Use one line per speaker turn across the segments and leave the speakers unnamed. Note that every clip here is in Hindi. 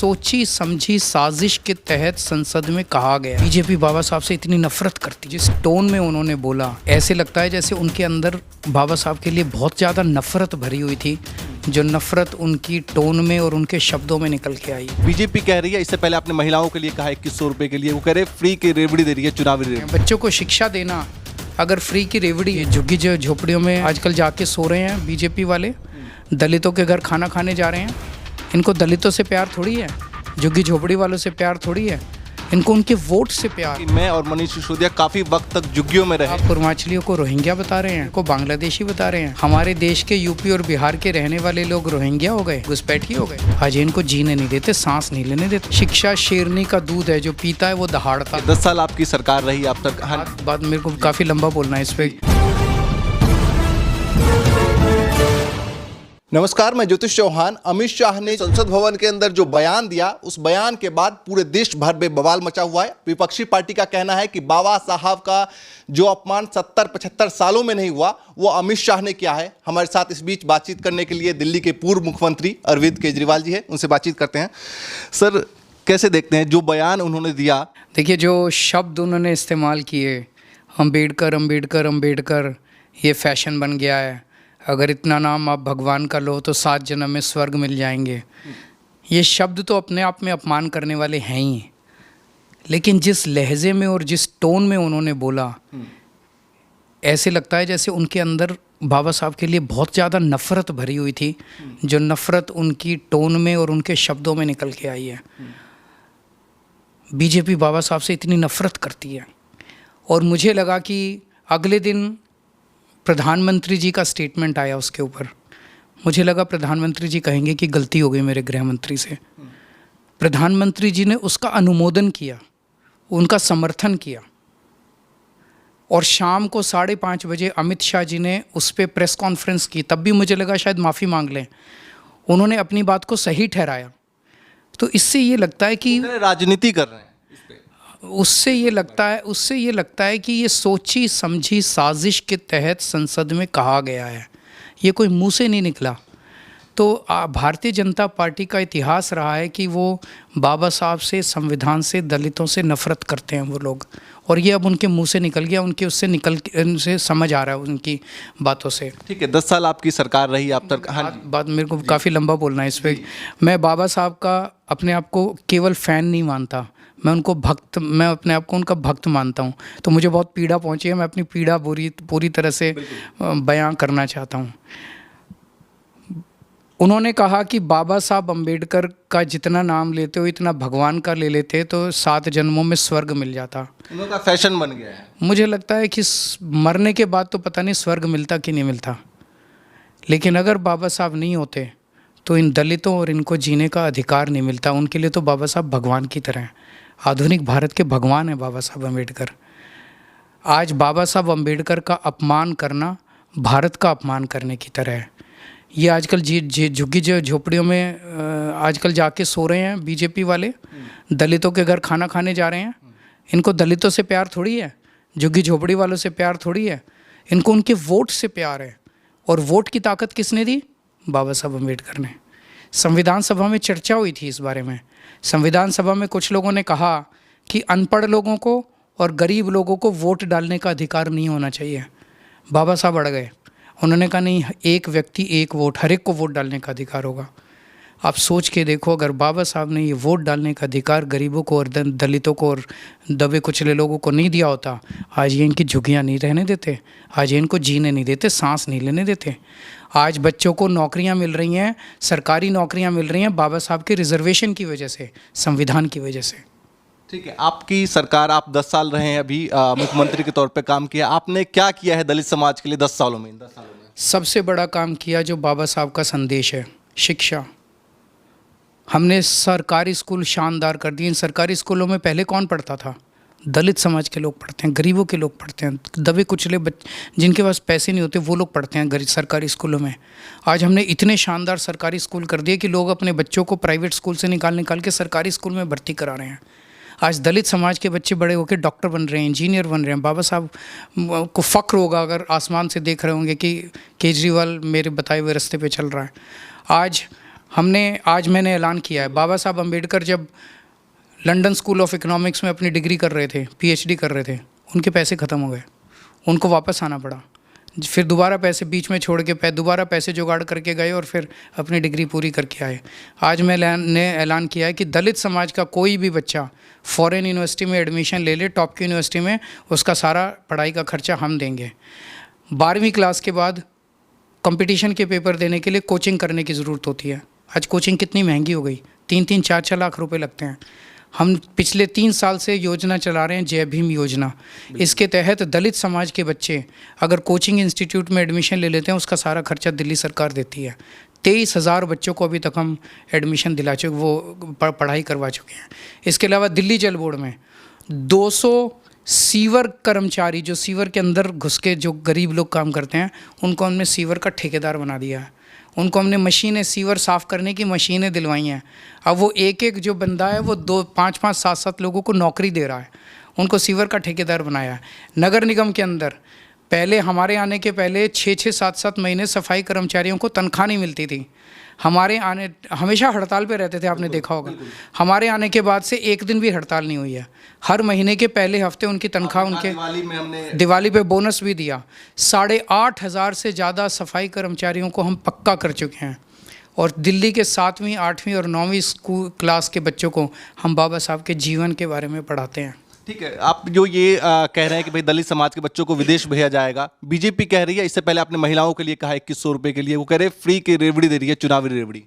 सोची समझी साजिश के तहत संसद में कहा गया। बीजेपी बाबा साहब से इतनी नफरत करती, जिस टोन में उन्होंने बोला ऐसे लगता है जैसे उनके अंदर बाबा साहब के लिए बहुत ज़्यादा नफरत भरी हुई थी, जो नफरत उनकी टोन में और उनके शब्दों में निकल के आई।
बीजेपी कह रही है, इससे पहले आपने महिलाओं के लिए कहा 2100 रुपए के लिए, वो कह रहे फ्री की रेवड़ी दे रही है, चुनावी रेवड़ी।
बच्चों को शिक्षा देना अगर फ्री की रेवड़ी, झुग्गी झोपड़ियों में आजकल जाके सो रहे हैं बीजेपी वाले, दलितों के घर खाना खाने जा रहे हैं, इनको दलितों से प्यार थोड़ी है, झुग्गी झोपड़ी वालों से प्यार थोड़ी है, इनको उनके वोट से प्यार।
मैं और मनीष सिसोदिया काफी वक्त तक झुग्गियों में रहे।
आप पूर्वांचलियों को रोहिंग्या बता रहे हैं, को बांग्लादेशी बता रहे हैं। हमारे देश के यूपी और बिहार के रहने वाले लोग रोहिंग्या हो गए, घुसपैठी हो गए। आज इनको जीने नहीं देते, सांस नहीं लेने देते। शिक्षा शेरनी का दूध है, जो पीता है वो दहाड़ता।
10 साल आपकी सरकार रही, आप तक
बात मेरे को काफी लंबा बोलना है इस पे।
नमस्कार, मैं ज्योतिष चौहान। अमित शाह ने संसद भवन के अंदर जो बयान दिया, उस बयान के बाद पूरे देश भर में बवाल मचा हुआ है। विपक्षी पार्टी का कहना है कि बाबा साहब का जो अपमान 70-75 सालों में नहीं हुआ, वो अमित शाह ने किया है। हमारे साथ इस बीच बातचीत करने के लिए दिल्ली के पूर्व मुख्यमंत्री अरविंद केजरीवाल जी हैं, उनसे बातचीत करते हैं। सर, कैसे देखते हैं जो बयान उन्होंने दिया?
देखिए, जो शब्द उन्होंने इस्तेमाल किए, अम्बेडकर अम्बेडकर अम्बेडकर, ये फैशन बन गया है। अगर इतना नाम आप भगवान का लो तो 7 जन्म में स्वर्ग मिल जाएंगे। ये शब्द तो अपने आप में अपमान करने वाले हैं ही, लेकिन जिस लहजे में और जिस टोन में उन्होंने बोला, ऐसे लगता है जैसे उनके अंदर बाबा साहब के लिए बहुत ज़्यादा नफ़रत भरी हुई थी, जो नफ़रत उनकी टोन में और उनके शब्दों में निकल के आई है। बीजेपी बाबा साहब से इतनी नफ़रत करती है, और मुझे लगा कि अगले दिन प्रधानमंत्री जी का स्टेटमेंट आया उसके ऊपर। मुझे लगा प्रधानमंत्री जी कहेंगे कि गलती हो गई मेरे गृह मंत्री से। प्रधानमंत्री जी ने उसका अनुमोदन किया, उनका समर्थन किया, और शाम को 5:30 बजे अमित शाह जी ने उस पर प्रेस कॉन्फ्रेंस की। तब भी मुझे लगा शायद माफ़ी मांग लें, उन्होंने अपनी बात को सही ठहराया। तो इससे ये लगता है कि
राजनीति कर रहे हैं।
उससे ये लगता है कि ये सोची समझी साजिश के तहत संसद में कहा गया है, ये कोई मुंह से नहीं निकला। तो भारतीय जनता पार्टी का इतिहास रहा है कि वो बाबा साहब से, संविधान से, दलितों से नफ़रत करते हैं वो लोग, और ये अब उनके मुंह से निकल गया, उनसे समझ आ रहा है उनकी बातों से।
ठीक है, 10 साल आपकी सरकार रही, आप तक
बात मेरे को काफ़ी लंबा बोलना है इस पर। मैं बाबा साहब का अपने आप को केवल फ़ैन नहीं मानता, मैं अपने आप को उनका भक्त मानता हूँ। तो मुझे बहुत पीड़ा पहुँची है, मैं अपनी पीड़ा पूरी तरह से बयां करना चाहता हूँ। उन्होंने कहा कि बाबा साहब अम्बेडकर का जितना नाम लेते हो इतना भगवान का ले लेते तो 7 जन्मों में स्वर्ग मिल जाता।
उनका फैशन बन गया है।
मुझे लगता है कि मरने के बाद तो पता नहीं स्वर्ग मिलता कि नहीं मिलता, लेकिन अगर बाबा साहब नहीं होते तो इन दलितों और इनको जीने का अधिकार नहीं मिलता। उनके लिए तो बाबा साहब भगवान की तरह हैं। आधुनिक भारत के भगवान है बाबा साहब अम्बेडकर। आज बाबा साहब अम्बेडकर का अपमान करना भारत का अपमान करने की तरह है। ये आजकल झुग्गी झोपड़ियों में आजकल जाके सो रहे हैं बीजेपी वाले, दलितों के घर खाना खाने जा रहे हैं, इनको दलितों से प्यार थोड़ी है, झुग्गी झोपड़ी वालों से प्यार थोड़ी है, इनको उनके वोट से प्यार है। और वोट की ताकत किसने दी? बाबा साहब अम्बेडकर ने। संविधान सभा में चर्चा हुई थी इस बारे में। संविधान सभा में कुछ लोगों ने कहा कि अनपढ़ लोगों को और गरीब लोगों को वोट डालने का अधिकार नहीं होना चाहिए। बाबा साहब अड़ गए, उन्होंने कहा नहीं, एक व्यक्ति एक वोट, हर एक को वोट डालने का अधिकार होगा। आप सोच के देखो, अगर बाबा साहब ने ये वोट डालने का अधिकार गरीबों को और दलितों को और दबे कुचले लोगों को नहीं दिया होता, आज ये इनकी झुग्गियाँ नहीं रहने देते, आज ये इनको जीने नहीं देते, सांस नहीं लेने देते। आज बच्चों को नौकरियां मिल रही हैं, सरकारी नौकरियां मिल रही हैं बाबा साहब के रिजर्वेशन की वजह से, संविधान की वजह से।
ठीक है, आपकी सरकार, आप 10 साल रहे हैं अभी, मुख्यमंत्री के तौर पे काम किया। आपने क्या किया है दलित समाज के लिए 10 सालों में?
सबसे बड़ा काम किया जो बाबा साहब का संदेश है, शिक्षा। हमने सरकारी स्कूल शानदार कर दिए। इन सरकारी स्कूलों में पहले कौन पढ़ता था? दलित समाज के लोग पढ़ते हैं, गरीबों के लोग पढ़ते हैं, दबे कुचले जिनके पास पैसे नहीं होते वो लोग पढ़ते हैं सरकारी स्कूलों में। आज हमने इतने शानदार सरकारी स्कूल कर दिए कि लोग अपने बच्चों को प्राइवेट स्कूल से निकाल के सरकारी स्कूल में भर्ती करा रहे हैं। आज दलित समाज के बच्चे बड़े होकर डॉक्टर बन रहे हैं, इंजीनियर बन रहे हैं। बाबा साहब को फ़ख्र होगा अगर आसमान से देख रहे होंगे कि केजरीवाल मेरे बताए हुए रास्ते पे चल रहा है। आज आज मैंने ऐलान किया है, बाबा साहब अम्बेडकर जब लंदन स्कूल ऑफ इकोनॉमिक्स में अपनी डिग्री कर रहे थे, पीएचडी कर रहे थे, उनके पैसे ख़त्म हो गए, उनको वापस आना पड़ा। फिर दोबारा पैसे बीच में छोड़ के दोबारा पैसे जुगाड़ करके गए और फिर अपनी डिग्री पूरी करके आए। आज मैंने ऐलान किया है कि दलित समाज का कोई भी बच्चा फॉरेन यूनिवर्सिटी में एडमिशन ले ले, टॉप की यूनिवर्सिटी में, उसका सारा पढ़ाई का खर्चा हम देंगे। 12वीं क्लास के बाद कंपटीशन के पेपर देने के लिए कोचिंग करने की ज़रूरत होती है। आज कोचिंग कितनी महंगी हो गई, 3-3, 4-4 लाख रुपए लगते हैं। हम पिछले 3 साल से योजना चला रहे हैं, जय भीम योजना। इसके तहत दलित समाज के बच्चे अगर कोचिंग इंस्टीट्यूट में एडमिशन ले लेते हैं, उसका सारा खर्चा दिल्ली सरकार देती है। 23,000 बच्चों को अभी तक हम एडमिशन दिला चुके, वो पढ़ाई करवा चुके हैं। इसके अलावा दिल्ली जल बोर्ड में 200 सीवर कर्मचारी, जो सीवर के अंदर घुस के जो गरीब लोग काम करते हैं, उनको हमने सीवर का ठेकेदार बना दिया है। उनको हमने मशीनें, सीवर साफ़ करने की मशीनें दिलवाई हैं। अब वो एक एक जो बंदा है वो 2, 5, 5, 7 लोगों को नौकरी दे रहा है, उनको सीवर का ठेकेदार बनाया है। नगर निगम के अंदर पहले, हमारे आने के पहले 6-6, 7-7 महीने सफाई कर्मचारियों को तनख्वाह नहीं मिलती थी। हमेशा हड़ताल पे रहते थे, आपने देखा होगा। हमारे आने के बाद से एक दिन भी हड़ताल नहीं हुई है। हर महीने के पहले हफ्ते उनकी तनख्वाह, उनके दिवाली पे बोनस भी दिया। 8,500 से ज़्यादा सफाई कर्मचारियों को हम पक्का कर चुके हैं। और दिल्ली के 7वीं, 8वीं और 9वीं स्कूल क्लास के बच्चों को हम बाबा साहब के जीवन के बारे में पढ़ाते हैं।
ठीक है, आप जो ये कह रहे हैं कि भाई दलित समाज के बच्चों को विदेश भेजा जाएगा, बीजेपी कह रही है, इससे पहले आपने महिलाओं के लिए कहा 2100 रुपये के लिए, वो कह रहे हैं फ्री की रेवड़ी दे रही है, चुनावी रेवड़ी।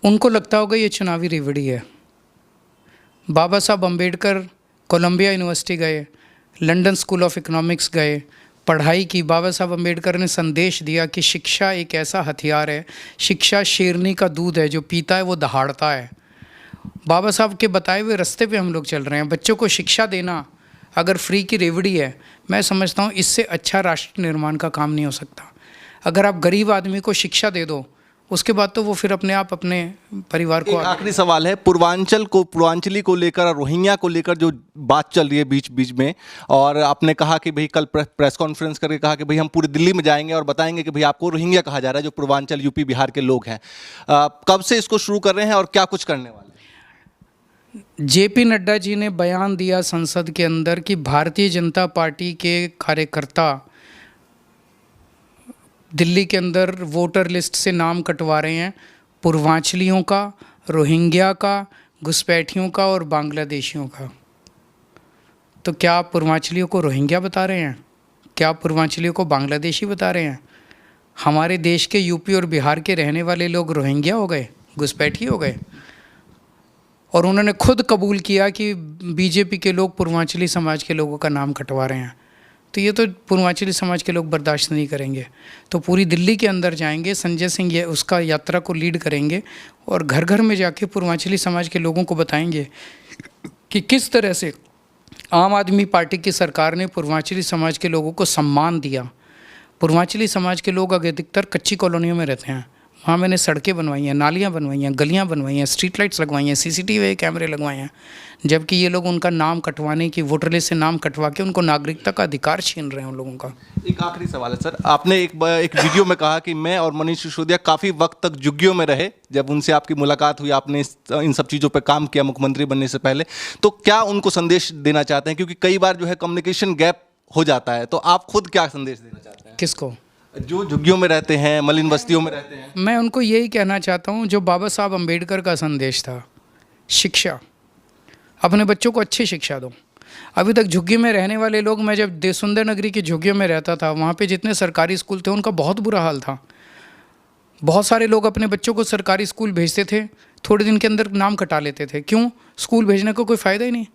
उनको लगता होगा ये चुनावी रेवड़ी है। बाबा साहब अम्बेडकर कोलंबिया यूनिवर्सिटी गए, लंदन स्कूल ऑफ इकोनॉमिक्स गए, पढ़ाई की। बाबा साहब अम्बेडकर ने संदेश दिया कि शिक्षा एक ऐसा हथियार है, शिक्षा शेरनी का दूध है, जो पीता है वो दहाड़ता है। बाबा साहब के बताए हुए रास्ते पे हम लोग चल रहे हैं। बच्चों को शिक्षा देना अगर फ्री की रेवड़ी है, मैं समझता हूँ इससे अच्छा राष्ट्र निर्माण का काम नहीं हो सकता। अगर आप गरीब आदमी को शिक्षा दे दो, उसके बाद तो वो फिर अपने आप अपने परिवार को।
आखिरी सवाल है, पूर्वांचली को लेकर और रोहिंग्या को लेकर जो बात चल रही है बीच बीच में, और आपने कहा कि भाई कल प्रेस कॉन्फ्रेंस करके कहा कि भाई हम पूरी दिल्ली में जाएंगे और बताएंगे कि भाई आपको रोहिंग्या कहा जा रहा है, जो पूर्वांचल, यूपी, बिहार के लोग हैं। कब से इसको शुरू कर रहे हैं और क्या कुछ करने वाले हैं?
जेपी नड्डा जी ने बयान दिया संसद के अंदर कि भारतीय जनता पार्टी के कार्यकर्ता दिल्ली के अंदर वोटर लिस्ट से नाम कटवा रहे हैं पूर्वांचलियों का, रोहिंग्या का, घुसपैठियों का और बांग्लादेशियों का। तो क्या आप पूर्वांचलियों को रोहिंग्या बता रहे हैं? क्या आप पूर्वांचलियों को बांग्लादेशी बता रहे हैं? हमारे देश के यूपी और बिहार के रहने वाले लोग रोहिंग्या हो गए, घुसपैठी हो गए। और उन्होंने खुद कबूल किया कि बीजेपी के लोग पूर्वांचली समाज के लोगों का नाम कटवा रहे हैं। तो ये तो पूर्वांचली समाज के लोग बर्दाश्त नहीं करेंगे। तो पूरी दिल्ली के अंदर जाएंगे, संजय सिंह ये उसका यात्रा को लीड करेंगे और घर घर में जाके पूर्वांचली समाज के लोगों को बताएंगे कि किस तरह से आम आदमी पार्टी की सरकार ने पूर्वांचली समाज के लोगों को सम्मान दिया। पूर्वांचली समाज के लोग अधिकतर कच्ची कॉलोनियों में रहते हैं। वहाँ मैंने सड़कें बनवाई हैं, नालियाँ बनवाई हैं, गलियाँ बनवाई हैं, स्ट्रीट लाइट्स लगवाई हैं, सीसीटीवी कैमरे लगवाए हैं, जबकि ये लोग उनका नाम कटवाने की, वोटर लिस्ट से नाम कटवा के उनको नागरिकता का अधिकार छीन रहे हैं उन लोगों का।
एक आखिरी सवाल है सर, आपने एक वीडियो में कहा कि मैं और मनीष सिसोदिया काफ़ी वक्त तक झुग्गियों में रहे। जब उनसे आपकी मुलाकात हुई, आपने इन सब चीज़ों पर काम किया मुख्यमंत्री बनने से पहले, तो क्या उनको संदेश देना चाहते हैं? क्योंकि कई बार जो है कम्युनिकेशन गैप हो जाता है, तो आप खुद क्या संदेश देना चाहते हैं?
किसको?
जो झुग्गियों में रहते हैं, मलिन बस्तियों में रहते हैं।
मैं उनको यही कहना चाहता हूँ जो बाबा साहब अम्बेडकर का संदेश था, शिक्षा। अपने बच्चों को अच्छी शिक्षा दो। अभी तक झुग्गी में रहने वाले लोग, मैं जब देवसुंदर नगरी की झुग्गियों में रहता था, वहाँ पे जितने सरकारी स्कूल थे उनका बहुत बुरा हाल था। बहुत सारे लोग अपने बच्चों को सरकारी स्कूल भेजते थे, थोड़े दिन के अंदर नाम कटा लेते थे। क्यों? स्कूल भेजने का कोई फ़ायदा ही नहीं,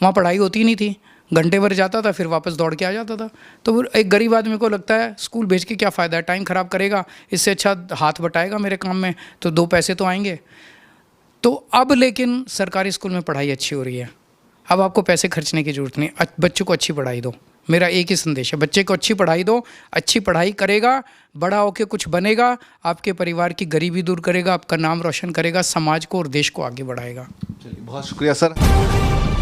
वहाँ पढ़ाई होती ही नहीं थी। घंटे भर जाता था, फिर वापस दौड़ के आ जाता था। तो एक गरीब आदमी को लगता है स्कूल भेज के क्या फ़ायदा है, टाइम ख़राब करेगा, इससे अच्छा हाथ बटाएगा मेरे काम में, तो 2 पैसे तो आएंगे। तो अब लेकिन सरकारी स्कूल में पढ़ाई अच्छी हो रही है। अब आपको पैसे खर्चने की ज़रूरत नहीं, बच्चों को अच्छी पढ़ाई दो। मेरा एक ही संदेश है, बच्चे को अच्छी पढ़ाई दो। अच्छी पढ़ाई करेगा, बड़ा होकर कुछ बनेगा, आपके परिवार की गरीबी दूर करेगा, आपका नाम रोशन करेगा, समाज को और देश को आगे बढ़ाएगा।
चलिए, बहुत शुक्रिया सर।